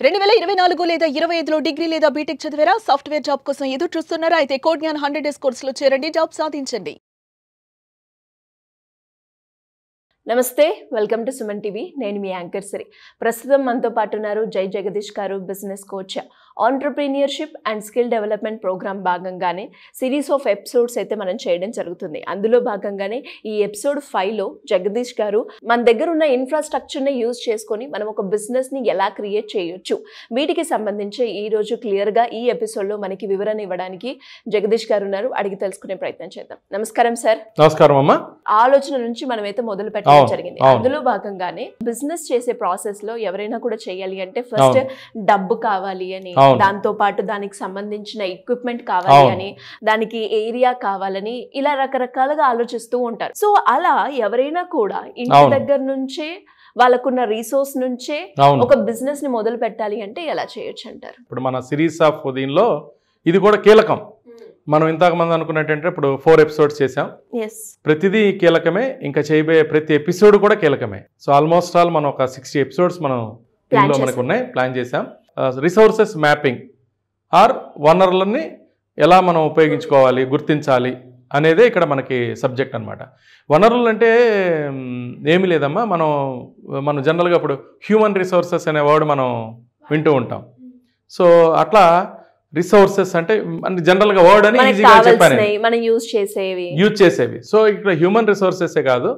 2024 లేదా 25లో డిగ్రీ లేదా బీటెక్ చదివారా? సాఫ్ట్వేర్ జాబ్ కోసం ఎదురు చూస్తున్నారా? అయితే కోడ్ జ్ఞాన్ 100 డేస్ కోర్సులో చేరండి, జాబ్ సాధించండి. నమస్తే, వెల్కమ్ టు సుమన్ టీవీ. నేను మీ యాంకర్ సిరి. ప్రస్తుతం మనతో పాటు ఉన్నారు జై జగదీష్ గారు, business coach. Entrepreneurship and skill development program భాగంగానే సిరీస్ ఆఫ్ ఎపిసోడ్స్ అయితే మనం చేయడం జరుగుతుంది. అందులో భాగంగానే ఈ ఎపిసోడ్ 5లో జగదీష్ గారు మన దగ్గర ఉన్న ఇన్ఫ్రాస్ట్రక్చర్ని యూజ్ చేసుకొని మనం ఒక బిజినెస్ని ఎలా క్రియేట్ చేయొచ్చు, వీటికి సంబంధించి ఈరోజు క్లియర్గా ఈ ఎపిసోడ్లో మనకి వివరణ ఇవ్వడానికి జగదీష్ గారు ఉన్నారు. అడిగి తెలుసుకునే ప్రయత్నం చేద్దాం. నమస్కారం సార్. నమస్కారం అమ్మా. ఆలోచన నుంచి మనమైతే మొదలు పెట్టడం జరిగింది. అందులో భాగంగానే బిజినెస్ చేసే ప్రాసెస్ లో ఎవరైనా కూడా చేయాలి అంటే ఫస్ట్ డబ్బు కావాలి అని, దాంతో పాటు దానికి సంబంధించిన ఎక్విప్మెంట్ కావాలి అని, దానికి ఏరియా కావాలని, ఇలా రకరకాలుగా ఆలోచిస్తూ ఉంటారు. సో అలా ఎవరైనా కూడా ఇంటి దగ్గర నుంచే వాళ్ళకున్న రీసోర్స్ నుంచే ఒక బిజినెస్ ని మొదలు పెట్టాలి అంటే ఎలా చేయొచ్చు అంటారు? ఇప్పుడు మన సిరీస్ ఆఫ్ దీనిలో ఇది కూడా కీలకం. మనం ఇంతకుమంది అనుకున్నట్టంటే ఇప్పుడు 4 ఎపిసోడ్స్ చేసాం. ప్రతిదీ కీలకమే, ఇంకా చేయబోయే ప్రతి ఎపిసోడ్ కూడా కీలకమే. సో ఆల్మోస్ట్ ఆల్ మనం ఒక 60 ఎపిసోడ్స్ మనం దీనిలో మనకు ఉన్నాయి, ప్లాన్ చేసాం. రిసోర్సెస్ మ్యాపింగ్ ఆర్ వనరులని ఎలా మనం ఉపయోగించుకోవాలి, గుర్తించాలి అనేదే ఇక్కడ మనకి సబ్జెక్ట్ అనమాట. వనరులు అంటే ఏమీ లేదమ్మా, మనం జనరల్గా ఇప్పుడు హ్యూమన్ రిసోర్సెస్ అనే వర్డ్ మనం వింటూ ఉంటాం. సో అట్లా రిసోర్సెస్ అంటే జనరల్గా వర్డ్ అని ఈజీగా చెప్పాను, యూజ్ చేసేవి. సో ఇక్కడ హ్యూమన్ రిసోర్సెసే కాదు,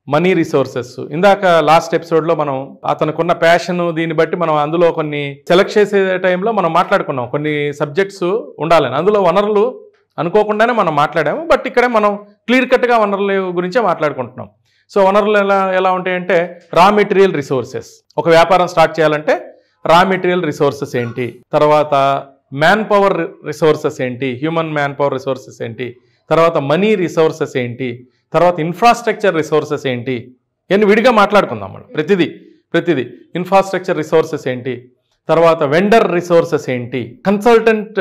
మనీ రిసోర్సెస్. ఇందాక లాస్ట్ ఎపిసోడ్లో మనం అతనుకున్న ప్యాషన్ దీన్ని బట్టి మనం అందులో కొన్ని సెలెక్ట్ చేసే టైంలో మనం మాట్లాడుకున్నాం, కొన్ని సబ్జెక్ట్స్ ఉండాలని. అందులో వనరులు అనుకోకుండానే మనం మాట్లాడాము, బట్ ఇక్కడే మనం క్లియర్ కట్గా వనరుల గురించే మాట్లాడుకుంటున్నాం. సో వనరులు ఎలా ఉంటాయంటే రా మెటీరియల్ రిసోర్సెస్. ఒక వ్యాపారం స్టార్ట్ చేయాలంటే రా మెటీరియల్ రిసోర్సెస్ ఏంటి, తర్వాత మ్యాన్ పవర్ రిసోర్సెస్ ఏంటి, హ్యూమన్ మ్యాన్ పవర్ రిసోర్సెస్ ఏంటి, తర్వాత మనీ రిసోర్సెస్ ఏంటి, తర్వాత ఇన్ఫ్రాస్ట్రక్చర్ రిసోర్సెస్ ఏంటి, ఇవన్నీ విడిగా మాట్లాడుకుందాం మనం. ప్రతిదీ ఇన్ఫ్రాస్ట్రక్చర్ రిసోర్సెస్ ఏంటి, తర్వాత వెండర్ రిసోర్సెస్ ఏంటి, కన్సల్టెంట్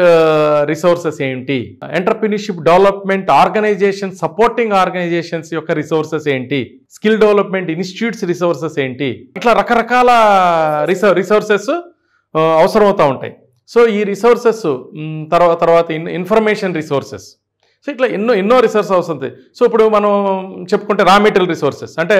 రిసోర్సెస్ ఏంటి, entrepreneurship development organization supporting organizations యొక్క రిసోర్సెస్ ఏంటి, స్కిల్ డెవలప్మెంట్ ఇన్స్టిట్యూట్స్ రిసోర్సెస్ ఏంటి, ఇట్లా రకరకాల రిసోర్సెస్ అవసరమవుతూ ఉంటాయి. సో ఈ రిసోర్సెస్ తర్వాత ఇన్ఫర్మేషన్ రిసోర్సెస్. సో ఇట్లా ఎన్నో రిసోర్స్ అవసరం. సో ఇప్పుడు మనం చెప్పుకుంటే రా మెటీరియల్ రిసోర్సెస్ అంటే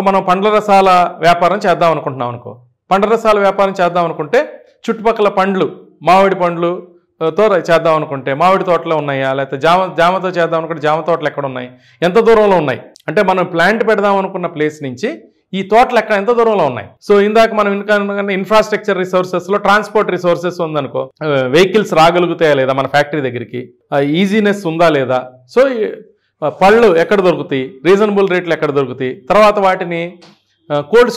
మనం పండ్ల రసాల వ్యాపారం చేద్దాం అనుకుంటున్నాం అనుకో. పండ్ల రసాల వ్యాపారం చేద్దాం అనుకుంటే చుట్టుపక్కల పండ్లు, మామిడి పండ్లుతో చేద్దాం అనుకుంటే మామిడి తోటలో ఉన్నాయా, లేకపోతే జామతో చేద్దాం అనుకుంటే జామ తోటలు ఎక్కడ ఉన్నాయి, ఎంత దూరంలో ఉన్నాయి అంటే మనం ప్లాంట్ పెడదాం అనుకున్న ప్లేస్ నుంచి ఈ తోటలు ఎక్కడ ఎంత దూరంలో ఉన్నాయి. సో ఇందాక మనం ఇన్ఫ్రాస్ట్రక్చర్ రిసోర్సెస్లో ట్రాన్స్పోర్ట్ రిసోర్సెస్ ఉందనుకో, వెహికల్స్ రాగలుగుతాయా లేదా మన ఫ్యాక్టరీ దగ్గరికి, ఈజీనెస్ ఉందా లేదా, సో పళ్ళు ఎక్కడ దొరుకుతాయి, రీజనబుల్ రేట్లు ఎక్కడ దొరుకుతాయి, తర్వాత వాటిని కోల్డ్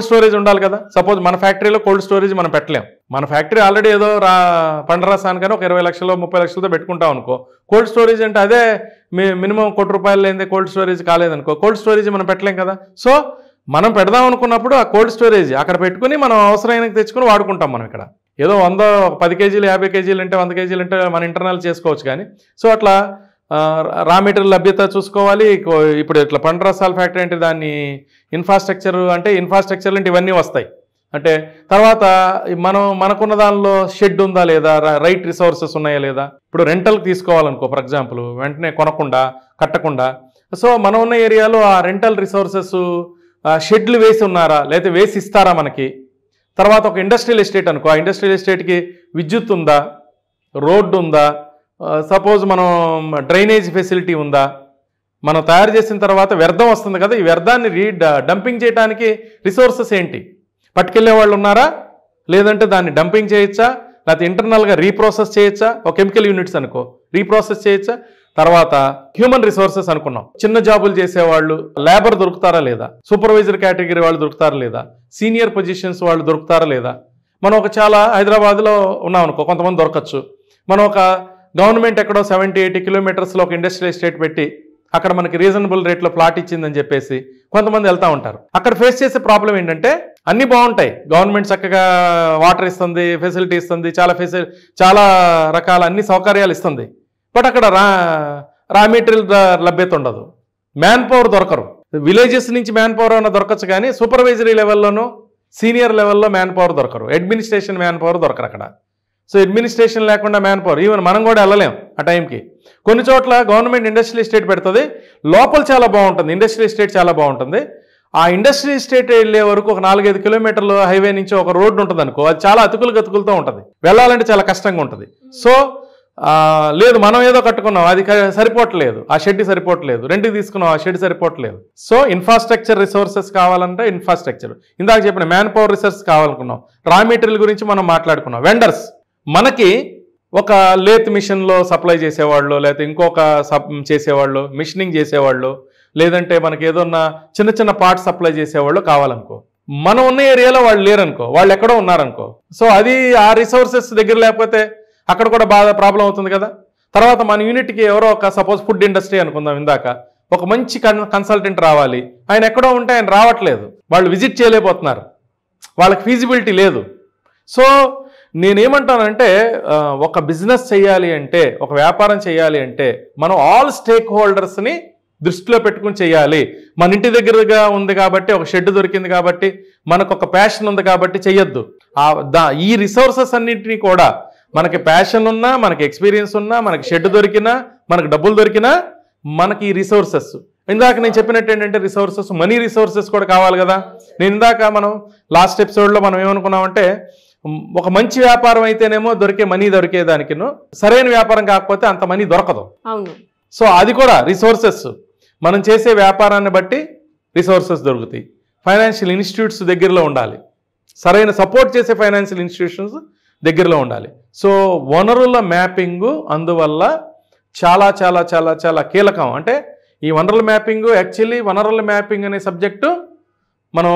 స్టోరేజ్ ఉండాలి కదా. సపోజ్ మన ఫ్యాక్టరీలో కోల్డ్ స్టోరేజ్ మనం పెట్టలేం. మన ఫ్యాక్టరీ ఆల్రెడీ ఏదో పండ్ల రసానికైనా ఒక 20 లక్షలు 30 లక్షలతో పెట్టుకుంటాం అనుకో. కోల్డ్ స్టోరేజ్ అంటే అదే మినిమం ₹1,00,00,000 లేదే కోల్డ్ స్టోరేజ్ కాలేదనుకో, కోల్డ్ స్టోరేజ్ మనం పెట్టలేం కదా. సో మనం పెడదాం అనుకున్నప్పుడు ఆ కోల్డ్ స్టోరేజ్ అక్కడ పెట్టుకుని మనం అవసరమైనది తెచ్చుకొని వాడుకుంటాం. మనం ఇక్కడ ఏదో 10 కేజీలు 50 కేజీలు అంటే 100 కేజీలు అంటే మన ఇంటర్నల్ చేసుకోవచ్చు కానీ. సో అట్లా రా మెటీరియల్ లభ్యత చూసుకోవాలి. ఇప్పుడు ఇట్లా పండ్ల రసాల ఫ్యాక్టరీ అంటే దాన్ని ఇన్ఫ్రాస్ట్రక్చర్ అంటే ఇవన్నీ వస్తాయి. అంటే తర్వాత మనకున్న దానిలో షెడ్ ఉందా లేదా, రైట్ రిసోర్సెస్ ఉన్నాయా లేదా. ఇప్పుడు రెంటల్కి తీసుకోవాలనుకో ఫర్ ఎగ్జాంపుల్, వెంటనే కొనకుండా కట్టకుండా. సో మనం ఉన్న ఏరియాలో ఆ రెంటల్ రిసోర్సెస్ షెడ్లు వేసి ఉన్నారా లేకపోతే వేసి ఇస్తారా మనకి. తర్వాత ఒక ఇండస్ట్రియల్ ఎస్టేట్ అనుకో, ఆ ఇండస్ట్రియల్ ఎస్టేట్కి విద్యుత్ ఉందా, రోడ్డు ఉందా, సపోజ్ మనం డ్రైనేజ్ ఫెసిలిటీ ఉందా, మనం తయారు చేసిన తర్వాత వ్యర్థం వస్తుంది కదా, ఈ వ్యర్థాన్ని డంపింగ్ చేయడానికి రిసోర్సెస్ ఏంటి, పట్టుకెళ్ళే వాళ్ళు ఉన్నారా, లేదంటే దాన్ని డంపింగ్ చేయొచ్చా, లేకపోతే ఇంటర్నల్గా రీప్రాసెస్ చేయొచ్చా, ఒక కెమికల్ యూనిట్స్ అనుకో రీప్రాసెస్ చేయొచ్చా. తర్వాత హ్యూమన్ రిసోర్సెస్ అనుకున్నాం, చిన్న జాబులు చేసేవాళ్ళు లేబర్ దొరుకుతారా లేదా, సూపర్వైజర్ కేటగిరీ వాళ్ళు దొరుకుతారా లేదా, సీనియర్ పొజిషన్స్ వాళ్ళు దొరుకుతారా లేదా. మనం ఒక చాలా హైదరాబాద్లో ఉన్నాం అనుకో, కొంతమంది దొరకచ్చు. మనం ఒక గవర్నమెంట్ ఎక్కడో 70-80 కిలోమీటర్స్లో ఒక ఇండస్ట్రియల్ ఎస్టేట్ పెట్టి అక్కడ మనకి రీజనబుల్ రేట్లో ప్లాట్ ఇచ్చిందని చెప్పేసి కొంతమంది వెళ్తూ ఉంటారు. అక్కడ ఫేస్ చేసే ప్రాబ్లం ఏంటంటే అన్నీ బాగుంటాయి, గవర్నమెంట్ చక్కగా వాటర్ ఇస్తుంది, ఫెసిలిటీ ఇస్తుంది, చాలా రకాల అన్ని సౌకర్యాలు ఇస్తుంది. బట్ అక్కడ రా మెటీరియల్ లభ్యత ఉండదు, మ్యాన్ పవర్ దొరకరు. విలేజెస్ నుంచి మ్యాన్ పవర్ అన్న దొరకచ్చు కానీ సూపర్వైజరీ లెవెల్లోనూ సీనియర్ లెవెల్లో మ్యాన్ పవర్ దొరకరు, అడ్మినిస్ట్రేషన్ మ్యాన్ పవర్ దొరకరు అక్కడ. సో అడ్మినిస్ట్రేషన్ లేకుండా మ్యాన్ పవర్, ఈవెన్ మనం కూడా వెళ్ళలేం ఆ టైంకి. కొన్ని చోట్ల గవర్నమెంట్ ఇండస్ట్రియల్ ఎస్టేట్ పెడుతుంది, లోపల చాలా బాగుంటుంది, ఇండస్ట్రియల్ ఎస్టేట్ చాలా బాగుంటుంది. ఆ ఇండస్ట్రియల్ ఎస్టేట్ వెళ్ళే వరకు ఒక 4-5 కిలోమీటర్లు హైవే నుంచి ఒక రోడ్డు ఉంటుంది అనుకో, అది చాలా అతుకులతో ఉంటుంది, వెళ్ళాలంటే చాలా కష్టంగా ఉంటుంది. సో లేదు మనం ఏదో కట్టుకున్నాం, అది సరిపోవట్లేదు, ఆ షెడ్ సరిపోవట్లేదు, రెంట్కి తీసుకున్నాం, ఆ షెడ్ సరిపోవట్లేదు. సో ఇన్ఫ్రాస్ట్రక్చర్ రిసోర్సెస్ కావాలంటే ఇన్ఫ్రాస్ట్రక్చర్, ఇందాక చెప్పిన man power resource కావాలనుకున్నాం, raw material గురించి మనం మాట్లాడుకున్నాం, వెండర్స్, మనకి ఒక లేత్ మిషన్లో సప్లై చేసేవాళ్ళు, లేకపోతే ఇంకొక చేసేవాళ్ళు, మిషనింగ్ చేసేవాళ్ళు, లేదంటే మనకి ఏదన్నా చిన్న పార్ట్స్ సప్లై చేసేవాళ్ళు కావాలనుకో, మనం ఉన్న ఏరియాలో వాళ్ళు లేరనుకో, వాళ్ళు ఎక్కడో ఉన్నారనుకో. సో అది ఆ రిసోర్సెస్ దగ్గర లేకపోతే అక్కడ కూడా బాగా ప్రాబ్లం అవుతుంది కదా. తర్వాత మన యూనిట్కి ఎవరో ఒక సపోజ్ ఫుడ్ ఇండస్ట్రీ అనుకుందాం, ఇందాక ఒక మంచి కన్సల్టెంట్ రావాలి, ఆయన ఎక్కడో ఉంటే ఆయన రావట్లేదు, వాళ్ళు విజిట్ చేయలేకపోతున్నారు, వాళ్ళకి ఫీజిబిలిటీ లేదు. సో నేనేమంటానంటే ఒక బిజినెస్ చేయాలి అంటే, ఒక వ్యాపారం చేయాలి అంటే మనం ఆల్ స్టేక్ హోల్డర్స్ని దృష్టిలో పెట్టుకుని చేయాలి. మన ఇంటి దగ్గరగా ఉంది కాబట్టి, ఒక షెడ్ దొరికింది కాబట్టి, మనకు ఒక ప్యాషన్ ఉంది కాబట్టి చెయ్యొద్దు. ఈ రిసోర్సెస్ అన్నింటినీ కూడా, మనకి ప్యాషన్ ఉన్నా, మనకి ఎక్స్పీరియన్స్ ఉన్నా, మనకి షెడ్ దొరికినా, మనకి డబ్బులు దొరికినా, మనకి ఈ రిసోర్సెస్, ఇందాక నేను చెప్పినట్టు ఏంటంటే రిసోర్సెస్, మనీ రిసోర్సెస్ కూడా కావాలి కదా. నేను ఇందాక మనం లాస్ట్ ఎపిసోడ్లో మనం ఏమనుకున్నామంటే, ఒక మంచి వ్యాపారం అయితేనేమో దొరికే మనీ దొరికేదానికిను, సరైన వ్యాపారం కాకపోతే అంత మనీ దొరకదు. అవును. సో అది కూడా రిసోర్సెస్, మనం చేసే వ్యాపారాన్ని బట్టి రిసోర్సెస్ దొరుకుతాయి. ఫైనాన్షియల్ ఇన్స్టిట్యూట్స్ దగ్గరలో ఉండాలి, సరైన సపోర్ట్ చేసే ఫైనాన్షియల్ ఇన్స్టిట్యూషన్స్ దగ్గరలో ఉండాలి. సో వనరుల మ్యాపింగు అందువల్ల చాలా చాలా చాలా చాలా కీలకం. అంటే ఈ వనరుల మ్యాపింగ్, యాక్చువల్లీ వనరుల మ్యాపింగ్ అనే సబ్జెక్టు మనం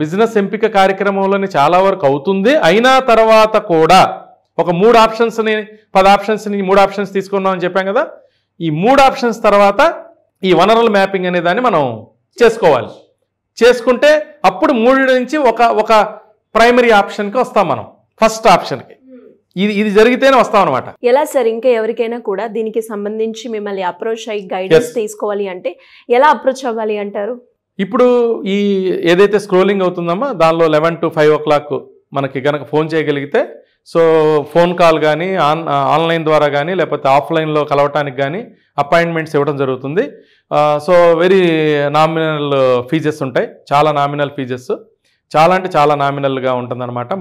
బిజినెస్ ఎంపిక కార్యక్రమంలోనే చాలా వరకు అవుతుంది. అయినా తర్వాత కూడా ఒక 3 ఆప్షన్స్ని 10 ఆప్షన్స్ని 3 ఆప్షన్స్ తీసుకున్నాం అని చెప్పాం కదా. ఈ 3 ఆప్షన్స్ తర్వాత ఈ వనరుల మ్యాపింగ్ అనే దాన్ని మనం చేసుకోవాలి. చేసుకుంటే అప్పుడు 3 నుంచి ఒక ప్రైమరీ ఆప్షన్కి వస్తాం మనం, ఫస్ట్ ఆప్షన్కి. ఇది జరిగితేనే వస్తాం అనమాట. ఎలా సార్, ఇంకా ఎవరికైనా కూడా దీనికి సంబంధించి మిమ్మల్ని అప్రోచ్ అయ్యి గైడెన్స్ తీసుకోవాలి అంటే ఎలా అప్రోచ్ అవ్వాలి అంటారు? ఇప్పుడు ఈ ఏదైతే స్క్రోలింగ్ అవుతుందమ్మా, దానిలో 11 to 5 o'clock మనకి కనుక ఫోన్ చేయగలిగితే, సో ఫోన్ కాల్ కానీ ఆన్లైన్ ద్వారా కానీ లేకపోతే ఆఫ్లైన్లో కలవటానికి కానీ అపాయింట్మెంట్స్ ఇవ్వడం జరుగుతుంది. సో వెరీ నామినల్ ఫీజెస్ ఉంటాయి, చాలా నామినల్ ఫీజెస్, చాలా అంటే చాలా నామినల్గా ఉంటుందన్నమాట.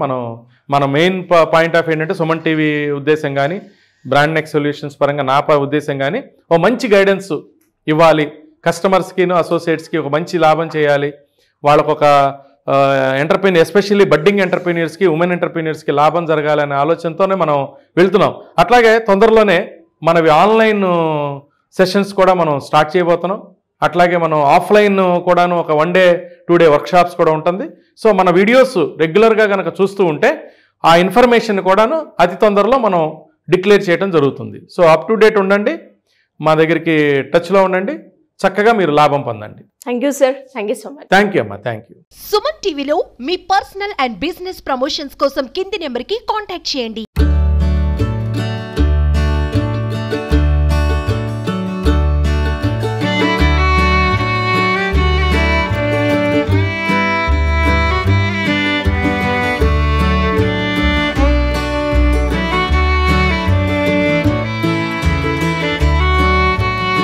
మన మెయిన్ పాయింట్ ఆఫ్ ఏంటంటే సుమన్ టీవీ ఉద్దేశం కానీ, బ్రాండ్ నెక్స్ట్ సొల్యూషన్స్ పరంగా నా ఉద్దేశం కానీ, ఓ మంచి గైడెన్స్ ఇవ్వాలి కస్టమర్స్కి, అసోసియేట్స్కి ఒక మంచి లాభం చేయాలి, వాళ్ళకు ఒక ఎంటర్ప్రీనియర్, ఎస్పెషల్లీ బడ్డింగ్ ఎంటర్ప్రీనియర్స్కి, ఉమెన్ ఎంటర్ప్రీనియర్స్కి లాభం జరగాలనే ఆలోచనతోనే మనం వెళ్తున్నాం. అట్లాగే తొందరలోనే మనవి ఆన్లైన్ సెషన్స్ కూడా మనం స్టార్ట్ చేయబోతున్నాం. అట్లాగే మనం ఆఫ్లైన్ కూడాను ఒక 1 day 2 day వర్క్షాప్స్ కూడా ఉంటుంది. సో మన వీడియోస్ రెగ్యులర్గా కనుక చూస్తూ ఉంటే ఆ ఇన్ఫర్మేషన్ కూడాను అతి తొందరలో మనం డిక్లేర్ చేయడం జరుగుతుంది. సో అప్ టు డేట్ ఉండండి, మా దగ్గరికి టచ్లో ఉండండి, చక్కగా మీరు లాభం పొందండి. Thank you sir, thank you so much. Thank you అమ్మా, థ్యాంక్ యూ. సుమన్ టీవీలో మీ పర్సనల్ అండ్ బిజినెస్ ప్రమోషన్స్ కోసం కింది నెంబర్కి కాంటాక్ట్ చేయండి.